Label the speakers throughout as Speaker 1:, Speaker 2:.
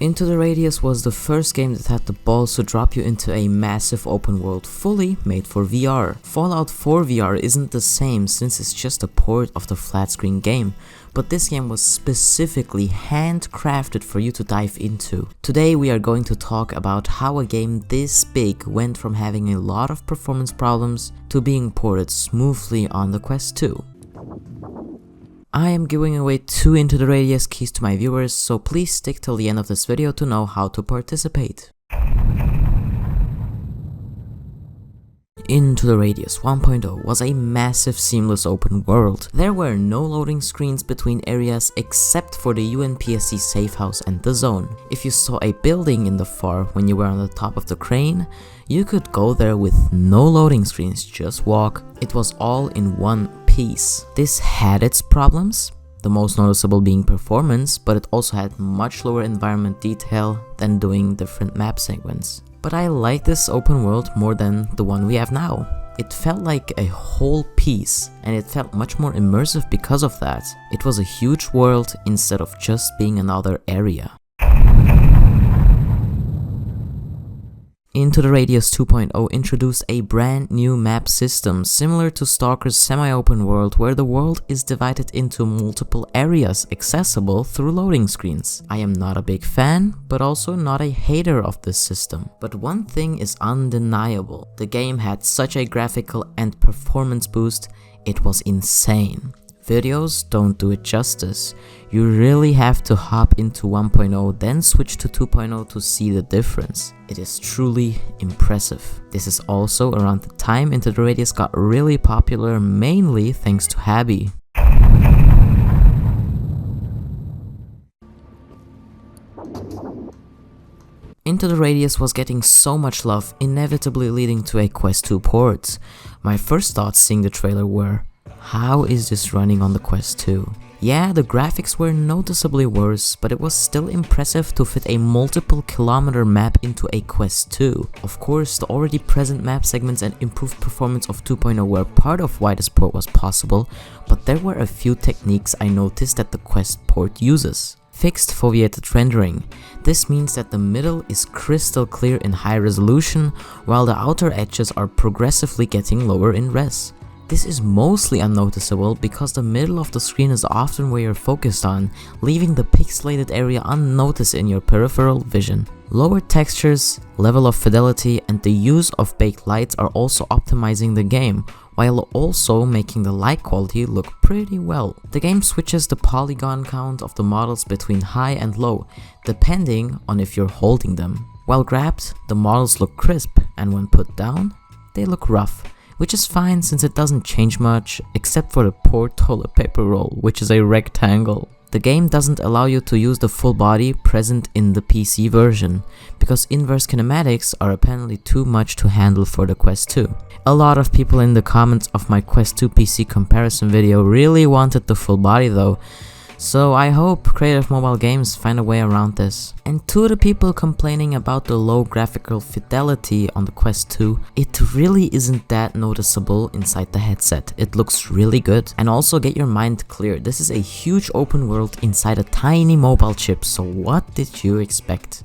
Speaker 1: Into the Radius was the first game that had the balls to drop you into a massive open world fully made for VR. Fallout 4 VR isn't the same since it's just a port of the flat screen game, but this game was specifically handcrafted for you to dive into. Today we are going to talk about how a game this big went from having a lot of performance problems to being ported smoothly on the Quest 2. I am giving away 2 Into the Radius keys to my viewers, so please stick till the end of this video to know how to participate. Into the Radius 1.0 was a massive seamless open world. There were no loading screens between areas except for the UNPSC safe house and the zone. If you saw a building in the far when you were on the top of the crane, you could go there with no loading screens, just walk. It was all in one piece. This had its problems, the most noticeable being performance, but it also had much lower environment detail than doing different map segments. But I like this open world more than the one we have now. It felt like a whole piece, and it felt much more immersive because of that. It was a huge world instead of just being another area. Into the Radius 2.0 introduced a brand new map system similar to Stalker's semi-open world, where the world is divided into multiple areas accessible through loading screens. I am not a big fan, but also not a hater of this system. But one thing is undeniable: the game had such a graphical and performance boost, it was insane. Videos don't do it justice. You really have to hop into 1.0 then switch to 2.0 to see the difference. It is truly impressive. This is also around the time Into the Radius got really popular, mainly thanks to Habi. Into the Radius was getting so much love, inevitably leading to a Quest 2 port. My first thoughts seeing the trailer were, how is this running on the Quest 2? Yeah, the graphics were noticeably worse, but it was still impressive to fit a multiple kilometer map into a Quest 2. Of course, the already present map segments and improved performance of 2.0 were part of why this port was possible, but there were a few techniques I noticed that the Quest port uses. Fixed foveated rendering. This means that the middle is crystal clear in high resolution, while the outer edges are progressively getting lower in res. This is mostly unnoticeable because the middle of the screen is often where you're focused on, leaving the pixelated area unnoticed in your peripheral vision. Lower textures, level of fidelity, and the use of baked lights are also optimizing the game, while also making the light quality look pretty well. The game switches the polygon count of the models between high and low, depending on if you're holding them. While grabbed, the models look crisp, and when put down, they look rough. Which is fine since it doesn't change much, except for the poor toilet paper roll, which is a rectangle. The game doesn't allow you to use the full body present in the PC version, because inverse kinematics are apparently too much to handle for the Quest 2. A lot of people in the comments of my Quest 2 PC comparison video really wanted the full body though, so I hope Creative Mobile Games find a way around this. And to the people complaining about the low graphical fidelity on the Quest 2, it really isn't that noticeable inside the headset. It looks really good. And also get your mind clear, this is a huge open world inside a tiny mobile chip, so what did you expect?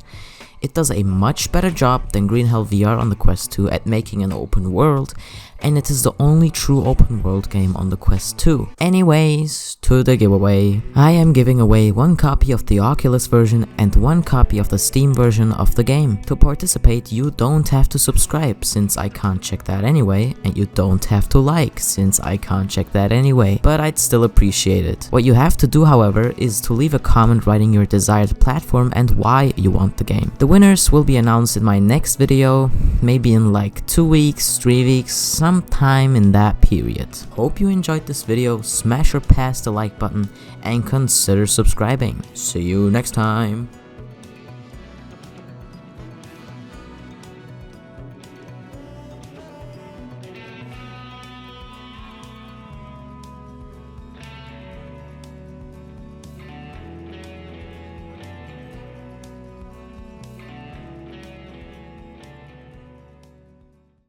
Speaker 1: It does a much better job than Green Hell VR on the Quest 2 at making an open world, and it is the only true open world game on the Quest 2. Anyways, to the giveaway. I am giving away 1 copy of the Oculus version and 1 copy of the Steam version of the game. To participate, you don't have to subscribe since I can't check that anyway, and you don't have to like since I can't check that anyway, but I'd still appreciate it. What you have to do, however, is to leave a comment writing your desired platform and why you want the game. The winners will be announced in my next video, maybe in like 2 weeks, 3 weeks, sometime in that period. Hope you enjoyed this video, smash or pass the like button, and consider subscribing. See you next time.